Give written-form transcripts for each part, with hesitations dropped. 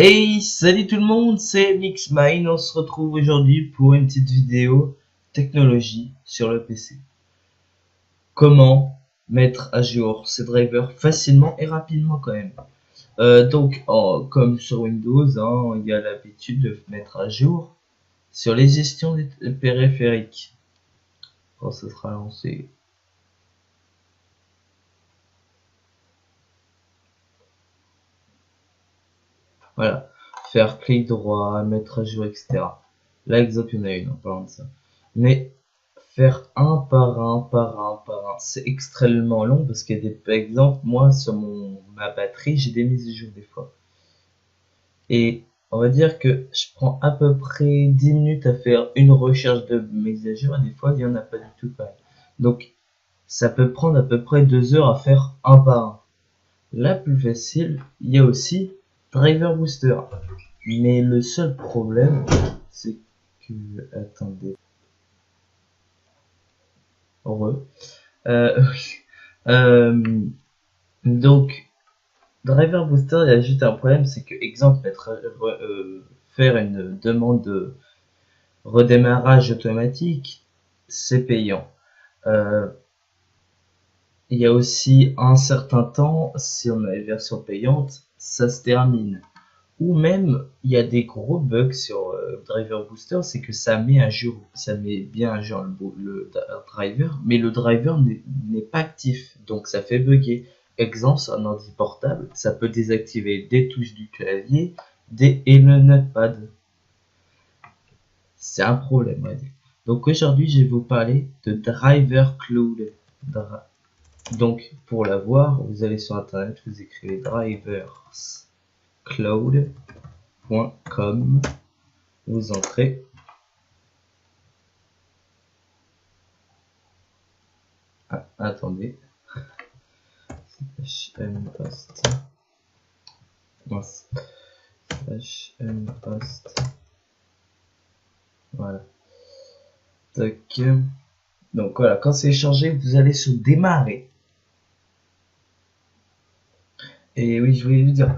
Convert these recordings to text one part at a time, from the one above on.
Hey, salut tout le monde, c'est Mixmine. On se retrouve aujourd'hui pour une petite vidéo technologie sur le PC. Comment mettre à jour ces drivers facilement et rapidement quand même. Comme sur Windows, il y a l'habitude de mettre à jour sur les gestions des périphériques. Quand ce sera lancé. Voilà. Faire clic droit, mettre à jour, etc. Là, exemple, il y en a une en parlant de ça. Mais faire un par un, c'est extrêmement long parce qu'il y a des, par exemple, moi, sur ma batterie, j'ai des mises à jour des fois. Et on va dire que je prends à peu près 10 minutes à faire une recherche de mise à jour et des fois, il n'y en a pas du tout quand même. Donc, ça peut prendre à peu près 2 heures à faire un par un. La plus facile, il y a aussi Driver Booster. Mais le seul problème, c'est que... Attendez. Heureux. Donc, Driver Booster, il y a juste un problème, c'est que, exemple, faire une demande de redémarrage automatique, c'est payant. Il y a aussi un certain temps, si on a une version payante, ça se termine. Ou même, il y a des gros bugs sur Driver Booster, c'est que ça met à jour, ça met bien à jour le driver, mais le driver n'est pas actif, donc ça fait bugger. Exemple, sur un ordi portable, ça peut désactiver des touches du clavier et le notepad. C'est un problème, on va dire. Donc aujourd'hui, je vais vous parler de Driver Cloud. Donc, pour l'avoir, vous allez sur internet, vous écrivez driverscloud.com, vous entrez. Ah, attendez. Mpost. Mince. Mpost. Voilà. Tac. Donc voilà, quand c'est chargé, vous allez sur démarrer. Et oui, je voulais vous dire,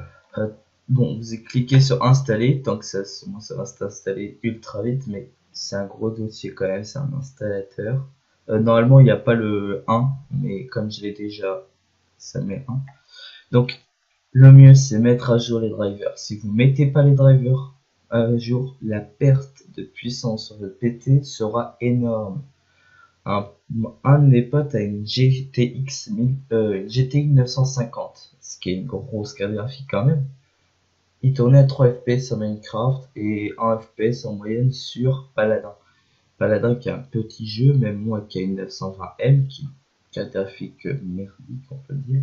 bon, vous cliquez sur installer, tant que ça va s'installer ultra vite, mais c'est un gros dossier quand même, c'est un installateur. Normalement, il n'y a pas le 1, mais comme je l'ai déjà, ça met 1. Donc, le mieux, c'est mettre à jour les drivers. Si vous mettez pas les drivers à jour, la perte de puissance sur votre PT sera énorme. Un de mes potes a une GTX 950, ce qui est une grosse carte graphique quand même. Il tournait à 3 FPS sur Minecraft et 1 FPS en moyenne sur Paladin. Paladin qui est un petit jeu, même moi qui a une 920M, qui est une carte graphique merdique on peut dire,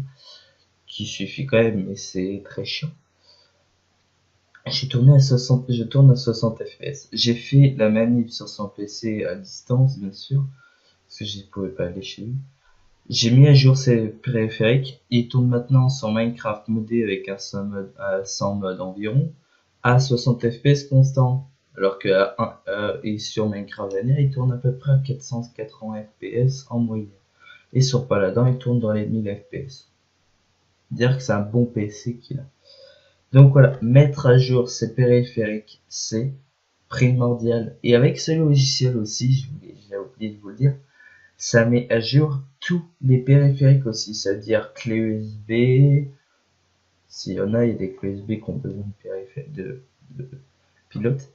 qui suffit quand même mais c'est très chiant. Je tourne à 60 FPS. J'ai fait la manip sur son PC à distance bien sûr, parce que je ne pouvais pas aller chez lui. J'ai mis à jour ses périphériques. Il tourne maintenant sur Minecraft modé avec un 100 mode environ à 60 fps constant. Alors que et sur Minecraft Vanilla, il tourne à peu près à 480 fps en moyenne. Et sur Paladin, il tourne dans les 1000 fps. Dire que c'est un bon PC qu'il a. Donc voilà, mettre à jour ses périphériques, c'est primordial. Et avec ce logiciel aussi, j'ai oublié de vous le dire, ça met à jour tous les périphériques aussi, c'est-à-dire clé USB. S'il y en a, il y a des clés USB qui ont besoin de pilote.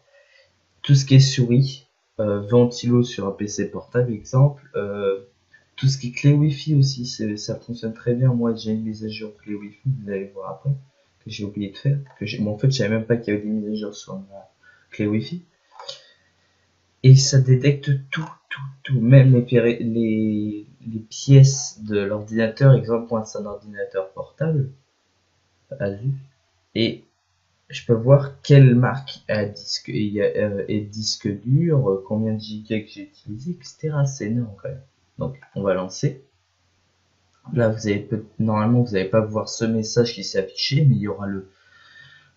Tout ce qui est souris, ventilo sur un PC portable, exemple. Tout ce qui est clé Wi-Fi aussi, ça fonctionne très bien. Moi, j'ai une mise à jour clé Wi-Fi, vous allez voir après, que j'ai oublié de faire. En fait, je savais même pas qu'il y avait des mises à jour sur ma clé Wi-Fi. Et ça détecte tout, même les pièces de l'ordinateur, exemple, moi c'est un ordinateur portable, Asus, et je peux voir quelle marque est disque dur, combien de gigas que j'ai utilisé, etc. C'est énorme quand même. Donc on va lancer. Là normalement vous n'allez pas voir ce message qui s'est affiché, mais il y aura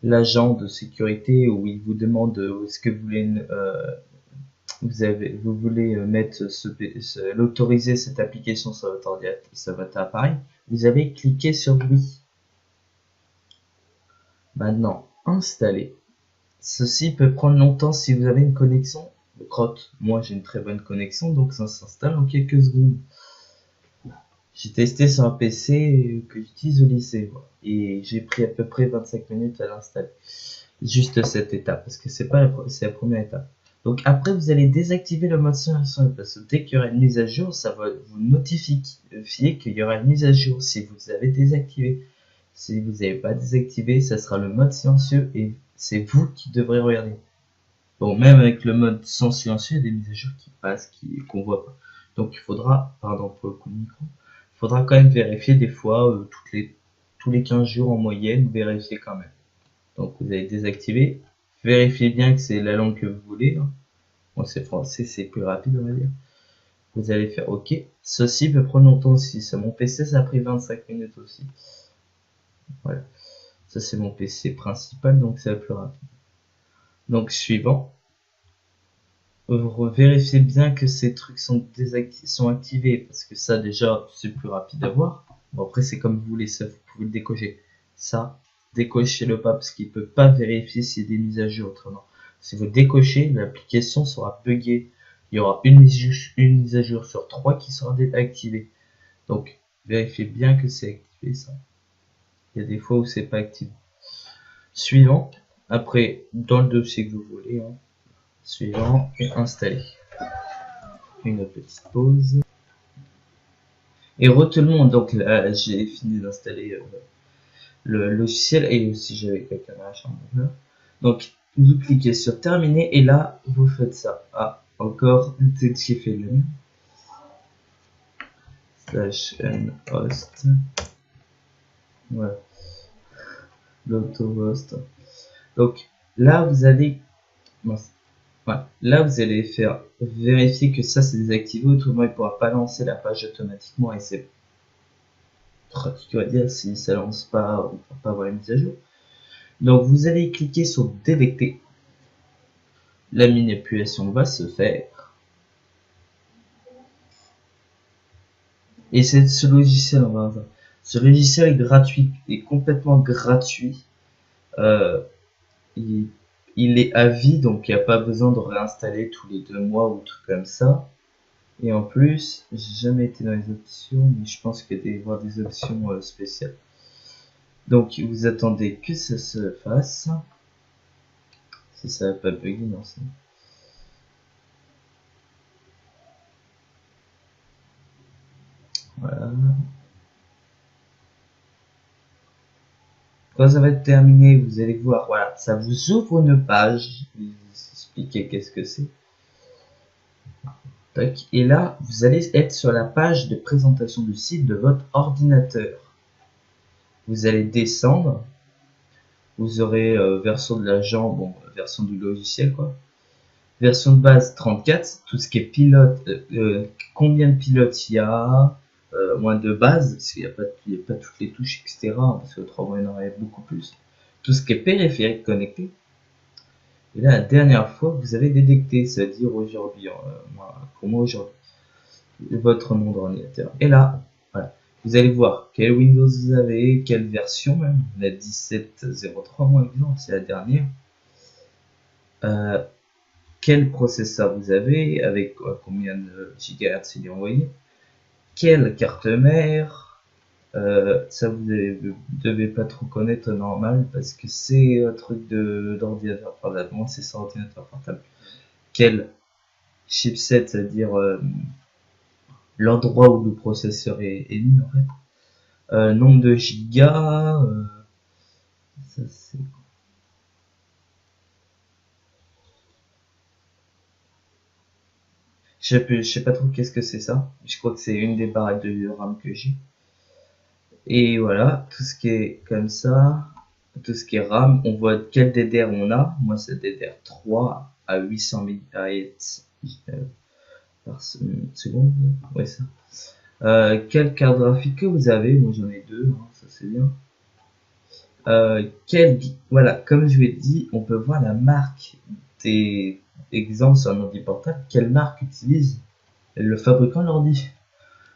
l'agent de sécurité où il vous demande où est-ce que vous voulez vous voulez mettre l'autoriser cette application sur votre ordinateur, sur votre appareil, vous avez cliqué sur oui. Maintenant, installer. Ceci peut prendre longtemps si vous avez une connexion crotte. Moi j'ai une très bonne connexion, donc ça s'installe en quelques secondes. J'ai testé sur un PC que j'utilise au lycée, voilà. Et j'ai pris à peu près 25 minutes à l'installer. Juste cette étape, parce que c'est la première étape. Donc après, vous allez désactiver le mode simulation, parce que dès qu'il y aura une mise à jour, ça va vous notifier qu'il y aura une mise à jour si vous avez désactivé. Si vous n'avez pas désactivé, ça sera le mode silencieux et c'est vous qui devrez regarder. Bon, même avec le mode sans silencieux, il y a des mises à jour qui passent, qu'on voit pas. Donc il faudra, pardon pour le coup de micro, il faudra quand même vérifier des fois, tous les 15 jours en moyenne, vérifier quand même. Donc vous allez désactiver, vérifiez bien que c'est la langue que vous voulez. Hein. Moi c'est français, c'est plus rapide on va dire. Vous allez faire OK. Ceci peut prendre longtemps aussi. Sur mon PC, ça a pris 25 minutes aussi. Voilà. Ça c'est mon PC principal, donc c'est plus rapide. Donc suivant. Vérifiez bien que ces trucs sont activés, parce que ça déjà c'est plus rapide à voir. Bon après c'est comme vous voulez, ça vous pouvez le décocher. Ça, décochez-le pas parce qu'il peut pas vérifier s'il y a des mises à jour autrement. Si vous décochez, l'application sera buggée. Il y aura une mise à jour sur 3 qui sera activée. Donc vérifiez bien que c'est activé ça. Il y a des fois où c'est pas activé. Suivant, après dans le dossier que vous voulez, hein, suivant et installer. Une petite pause. Et tout le monde, donc là j'ai fini d'installer le logiciel et aussi j'avais quelqu'un dans la chambre. Donc vous cliquez sur terminer et là vous faites ça. Ah, encore un petit fait le mien. /n-host. Voilà. L'auto-host. Donc là vous allez. Voilà. Là vous allez faire vérifier que ça c'est désactivé, autrement il ne pourra pas lancer la page automatiquement et c'est pratique on va dire si ça lance pas, on ne pourra pas avoir la mise à jour. Donc vous allez cliquer sur détecter. La manipulation va se faire. Et c'est ce logiciel, on va voir. Ce logiciel est gratuit, est complètement gratuit. Il est à vie, donc il n'y a pas besoin de réinstaller tous les 2 mois ou trucs comme ça. Et en plus, j'ai jamais été dans les options, mais je pense qu'il y a des options spéciales. Donc vous attendez que ça se fasse. Si ça va pas bugger, non c'est. Voilà. Quand ça va être terminé, vous allez voir, voilà, ça vous ouvre une page. Je vais vous expliquer qu'est-ce que c'est. Et là, vous allez être sur la page de présentation du site de votre ordinateur. Vous allez descendre. Vous aurez version de l'agent, bon, version du logiciel quoi. Version de base 34, tout ce qui est pilote, combien de pilotes il y a, moins de base, parce qu'il n'y a pas toutes les touches, etc. Parce que autrement il y en aurait beaucoup plus. Tout ce qui est périphérique connecté. Et là, la dernière fois, vous avez détecté, c'est-à-dire aujourd'hui, pour moi aujourd'hui, votre nom d'ordinateur. Et là, voilà, vous allez voir quel Windows vous avez, quelle version même, la 17.03 moi exemple, c'est la dernière. Quel processeur vous avez, avec combien de gigahertz il est envoyé, quelle carte mère, ça vous devez pas trop connaître normal parce que c'est un truc d'ordinateur portable. Moi c'est ça ordinateur portable. Quel chipset, c'est-à-dire l'endroit où le processeur est mis en fait. Nombre de gigas, ça c'est. Je sais pas trop qu'est-ce que c'est ça. Je crois que c'est une des barrettes de RAM que j'ai. Et voilà, tout ce qui est comme ça, tout ce qui est RAM, on voit quel DDR on a. Moi, c'est DDR3 à 800 MHz par seconde. Ouais, ça. Quelle carte graphique que vous avez? Moi, j'en ai deux, hein, ça c'est bien. Voilà, comme je l'ai dit, on peut voir la marque des exemples sur un ordi portable. Quelle marque utilise le fabricant de l'ordi?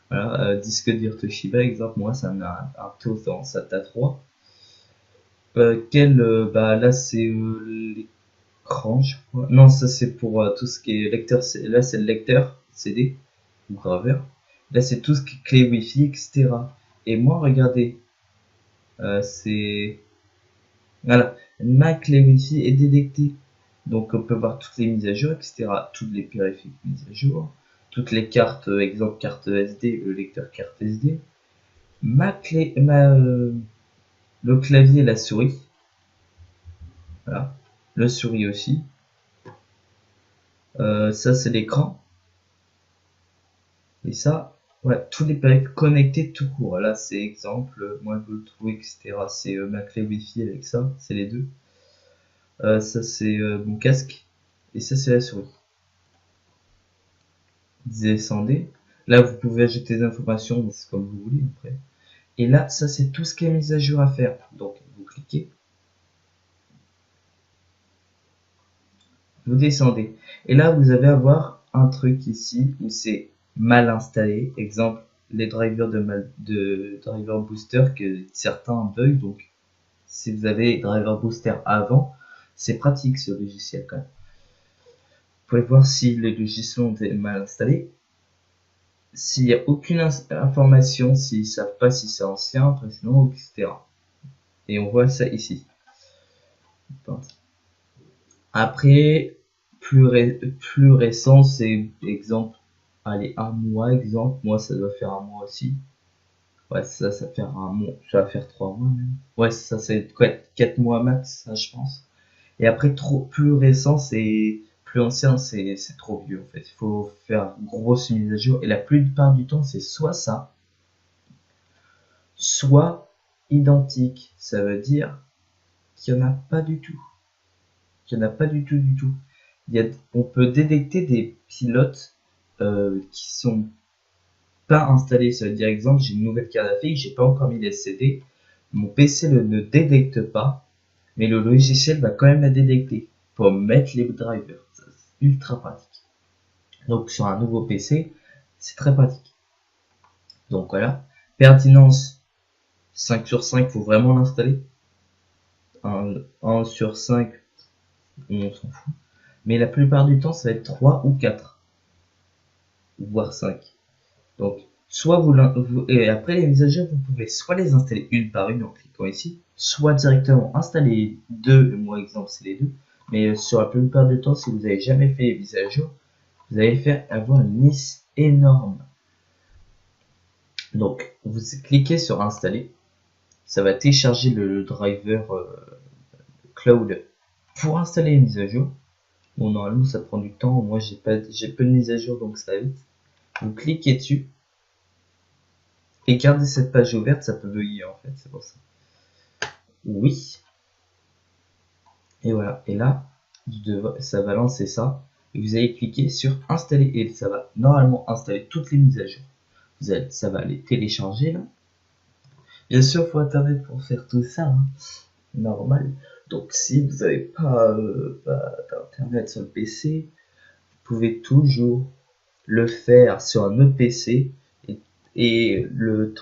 Voilà, disque dur Toshiba, exemple, moi ça me met un taux dans SATA 3. Bah là c'est l'écran, je crois. Non, ça c'est pour tout ce qui est lecteur. Là c'est le lecteur CD ou graveur. Là c'est tout ce qui est clé Wi-Fi, etc. Et moi, regardez, c'est voilà, ma clé Wi-Fi est détectée. Donc on peut voir toutes les mises à jour, etc. Toutes les périphériques mises à jour, toutes les cartes, exemple carte SD, le lecteur carte SD, ma clé, le clavier, la souris, voilà, le souris aussi. Ça c'est l'écran. Et ça, voilà, tous les périphériques connectés tout court. Là c'est exemple, moi je le trouve, etc. C'est ma clé Wi-Fi avec ça, c'est les deux. Ça c'est mon casque et ça c'est la souris. Descendez. Là, vous pouvez ajouter des informations, mais c'est comme vous voulez après. Et là, ça, c'est tout ce qui est mis à jour à faire. Donc, vous cliquez, vous descendez. Et là, vous allez avoir un truc ici où c'est mal installé. Exemple, les drivers de driver booster que certains bug. Donc, si vous avez driver booster avant, c'est pratique ce logiciel quand même. Vous pouvez voir si les logiciels sont mal installés. S'il n'y a aucune information, s'ils ne savent pas si c'est ancien, précédent, etc. Et on voit ça ici. Après, plus récent, c'est exemple, allez, un mois, exemple. Moi, ça doit faire un mois aussi. Ouais, ça fait un mois. Ça va faire 3 mois même. Ouais, ça, c'est 4 mois max, ça, je pense. Et après, plus récent, c'est plus ancien, c'est trop vieux en fait. Il faut faire grosse mise à jour. Et la plupart du temps, c'est soit ça, soit identique. Ça veut dire qu'il n'y en a pas du tout. Qu'il n'y en a pas du tout du tout. On peut détecter des pilotes qui sont pas installés. Ça veut dire, exemple, j'ai une nouvelle carte graphique, j'ai pas encore mis les CD. Mon PC ne détecte pas, mais le logiciel va quand même la détecter pour mettre les drivers. C'est ultra pratique. Donc sur un nouveau PC, c'est très pratique. Donc voilà. Pertinence 5 sur 5, faut vraiment l'installer. 1 sur 5, on s'en fout. Mais la plupart du temps, ça va être 3 ou 4, voire 5. Donc, soit et après les mises à jour, vous pouvez soit les installer une par une en cliquant ici, soit directement installer deux. Moi, exemple, c'est les deux. Mais sur la plupart du temps, si vous n'avez jamais fait les mises à jour, vous allez avoir une liste énorme. Donc, vous cliquez sur installer. Ça va télécharger le driver cloud pour installer les mises à jour. Bon, normalement, ça prend du temps. Moi, j'ai peu de mises à jour, donc ça va vite. Vous cliquez dessus. Et garder cette page ouverte, ça peut bugger en fait, c'est pour ça. Oui. Et voilà. Et là, ça va lancer ça. Et vous allez cliquer sur installer. Et ça va normalement installer toutes les mises à jour. Ça va les télécharger là. Bien sûr, il faut internet pour faire tout ça. Hein. Normal. Donc si vous n'avez pas d'internet sur le PC, vous pouvez toujours le faire sur un autre PC. Et le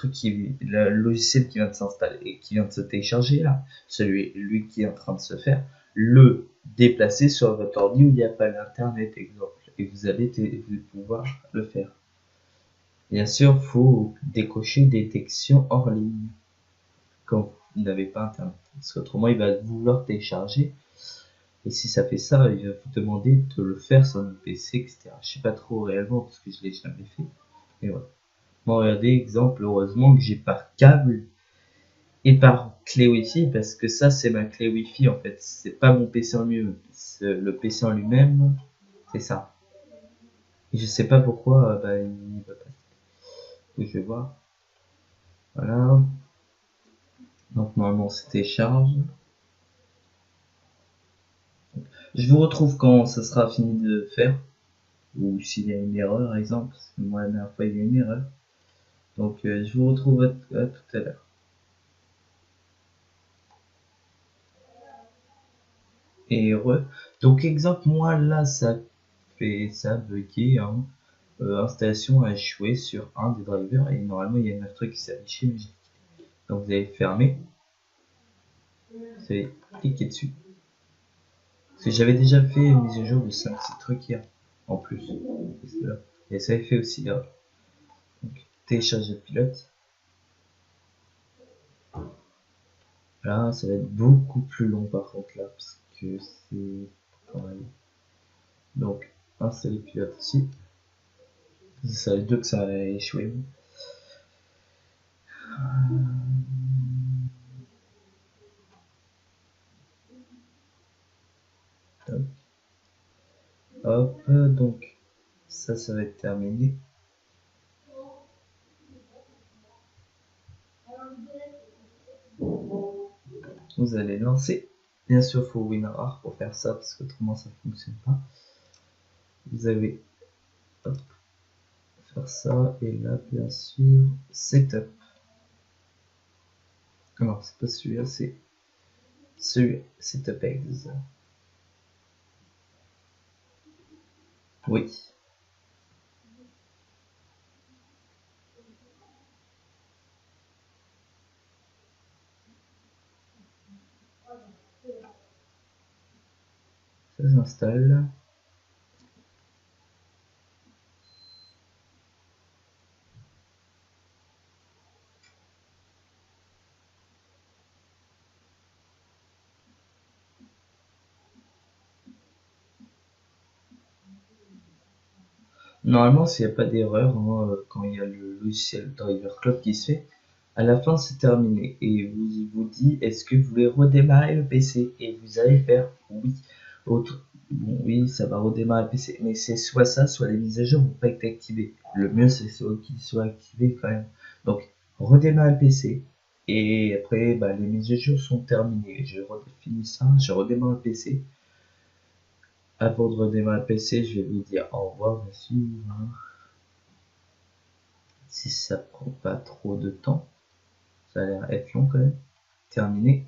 logiciel qui vient de s'installer et qui vient de se télécharger là, lui qui est en train de se faire, le déplacer sur votre ordi où il n'y a pas l'internet, exemple, et vous allez pouvoir le faire. Bien sûr, faut décocher détection hors ligne quand vous n'avez pas internet, parce qu'autrement il va vouloir télécharger. Et si ça fait ça, il va vous demander de le faire sur le PC, etc. Je sais pas trop réellement parce que je l'ai jamais fait. Et voilà. Bon, regardez, exemple, heureusement que j'ai par câble et par clé Wi-Fi, parce que ça, c'est ma clé Wi-Fi, en fait. C'est pas mon PC en lui-même. Le PC en lui-même, c'est ça. Et je sais pas pourquoi, il va pas. Je vais voir. Voilà. Donc, normalement, c'était charge. Je vous retrouve quand ça sera fini de faire. Ou s'il y a une erreur, par exemple. Parce que moi, la dernière fois, il y a une erreur. Donc, je vous retrouve à tout à l'heure. Et donc exemple moi là ça bugué hein. Installation a échoué sur un des drivers et normalement il y a un autre truc qui s'est affiché, donc vous allez fermer Vous allez cliquer dessus. Parce que j'avais déjà fait une mise à jour de 5-6 trucs hier, en plus. Et ça avait fait aussi là. Donc, télécharger le pilote. Là, ça va être beaucoup plus long par contre là, parce que c'est pas mal. Donc, installer le pilote ici. Ça les deux que ça a échoué. Hop, donc ça va être terminé. Vous allez lancer. Bien sûr, il faut WinRAR pour faire ça, parce qu'autrement ça ne fonctionne pas. Vous avez hop, faire ça, et là, bien sûr, Setup. Non, c'est pas celui-là, c'est celui Setup Ex. Oui. Ça s'installe. Normalement, s'il n'y a pas d'erreur, hein, quand il y a le logiciel Driver Club qui se fait, à la fin c'est terminé et vous dit est-ce que vous voulez redémarrer le PC et vous allez faire oui. Autre, bon, oui, ça va redémarrer le PC, mais c'est soit ça, soit les mises à jour vont pas être activées. Le mieux c'est qu'ils soient activés quand même. Donc redémarrer le PC et après bah, les mises à jour sont terminées. Je redéfinis ça, je redémarre le PC. Avant de redémarrer le PC, je vais vous dire au revoir, monsieur. Si ça prend pas trop de temps, ça a l'air être long quand même. Terminé.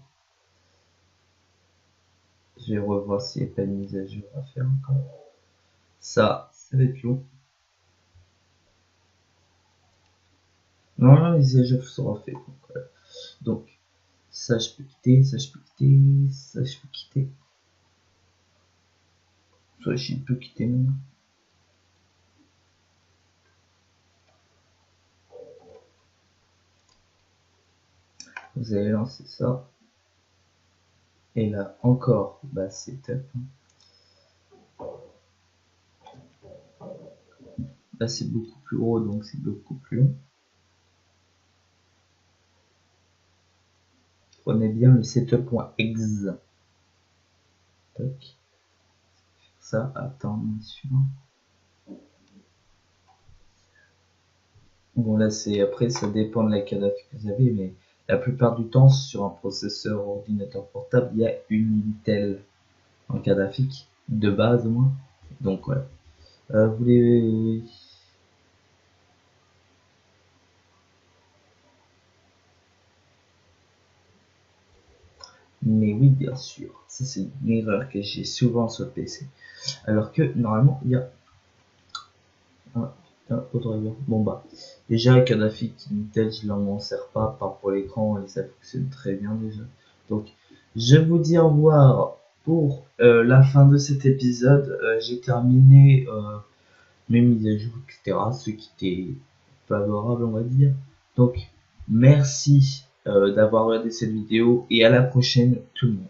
Je vais revoir s'il n'y a pas de mise à jour à faire encore. Ça va être long. Non, la mise à jour sera faite. Donc, ça je peux quitter, ça je peux quitter, ça je peux quitter. Soit je peux quitter même. Vous allez lancer ça. Et là encore, bah c'est top. Là c'est beaucoup plus gros donc c'est beaucoup plus long. Prenez bien le setup.exe. Tac. Ça, attends, bien sûr. Bon là c'est après ça dépend de la carte que vous avez, mais la plupart du temps sur un processeur ordinateur portable il y a une Intel en carte graphique de base au moins. Donc voilà. Vous voulez mais oui bien sûr, ça c'est une erreur que j'ai souvent sur le PC. Alors que normalement il y a un autre driver. Bon bah déjà la carte graphique Intel je m'en sers pas, par pour l'écran et ça fonctionne très bien déjà. Donc je vous dis au revoir pour la fin de cet épisode. J'ai terminé mes mises à jour, etc. Ce qui était favorable, on va dire. Donc, merci d'avoir regardé cette vidéo et à la prochaine tout le monde.